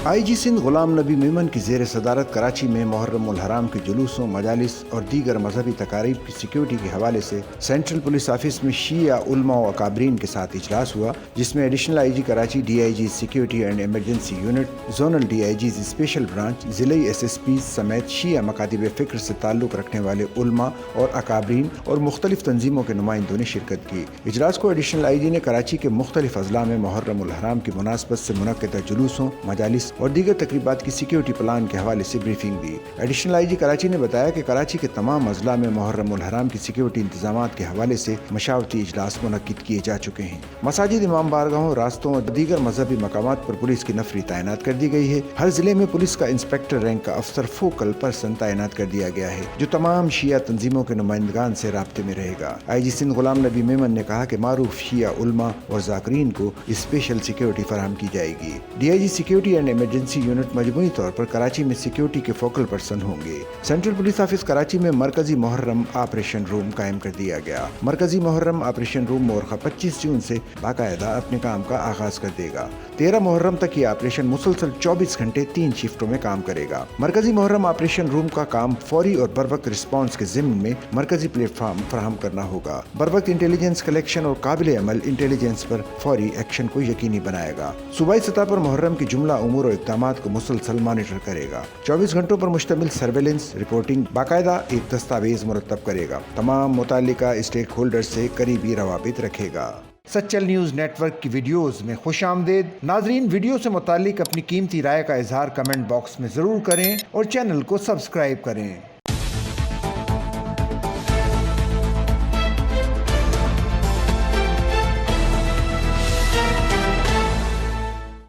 IG Sindh Ghulam Nabi Memon की ज़ेर सदारत कराची में मुहर्रम उल हराम के जुलूसों, मजालिस और दीगर मजहबी तकारीब की सिक्योरिटी के हवाले से सेंट्रल पुलिस ऑफिस में शिया उलमा व अकाबरीन के साथ इजलास हुआ, जिसमें additional IG Karachi, DIG security and emergency unit, zonal DIGs special branch, ज़िले SSPs समेत शिया मकातिब फ़िक्र से ताल्लुक़ रखने वाले उलमा और अकाबरीन और मुख्तलिफ तंजीमों के नुमाइंदों ने शिरकत की। इजलास को एडिशनल IG ने कराची के मुख्तलिफ अजला में मुहर्रम उल हराम की मुनासबत से मुनक्किदा जुलूसों, मजालिस और दीगर तकरीबात की सिक्योरिटी प्लान के हवाले से ब्रीफिंग दी। एडिशनल IG कराची ने बताया कि कराची के तमाम अजला में मुहर्रम उल हराम की सिक्योरिटी इंतजामात के हवाले से मशावरती इजलास मुनक्किद किए जा चुके हैं। मसाजिद, इमाम बारगाहों, रास्तों और दीगर मजहबी मकामात पर पुलिस की नफरी तैनात कर दी गई है। हर जिले में पुलिस का इंस्पेक्टर रैंक का अफसर फोकल पर्सन तैनात कर दिया गया है, जो तमाम शिया तंजीमों के नुमाइंदगान से राब्ते में रहेगा। IG सिंध गुलाम नबी मेमन ने कहा कि मारूफ शिया उलमा और जाकरीन को स्पेशल सिक्योरिटी फराहम की जाएगी। DIG security and emergency unit मजमूई तौर पर कराची में सिक्योरिटी के फोकल पर्सन होंगे। सेंट्रल पुलिस ऑफिस कराची में मरकजी मुहर्रम ऑपरेशन रूम कायम कर दिया गया। मरकजी मुहर्रम ऑपरेशन रूम मोरखा 25 जून से बाकायदा अपने काम का आगाज कर देगा। 13 मुहर्रम तक ये ऑपरेशन मुसलसल 24 घंटे 3 शिफ्टों में काम करेगा। मरकजी मुहर्रम ऑपरेशन रूम का काम फौरी और बरवक्त रिस्पॉन्स के ज़िम्न में मरकजी प्लेटफॉर्म फराहम करना होगा। बरवक्त इंटेलिजेंस कलेक्शन और काबिल अमल इंटेलिजेंस पर फौरी एक्शन को यकीनी बनाएगा। सूबाई सतह पर मुहर्रम की जुमला उमूर और इक़दामात को मुसलसल मॉनिटर करेगा। 24 घंटों पर मुश्तमिल सर्वेलेंस रिपोर्टिंग बाकायदा एक दस्तावेज मुरतब करेगा। तमाम मुताल्लिका स्टेक होल्डर से करीबी रवाबित रखेगा। सच्चल न्यूज़ नेटवर्क की वीडियोस में खुश आमदेद। नाजरीन, वीडियो से मुताल्लिक अपनी कीमती राय का इजहार कमेंट बॉक्स में ज़रूर करें और चैनल को सब्सक्राइब करें।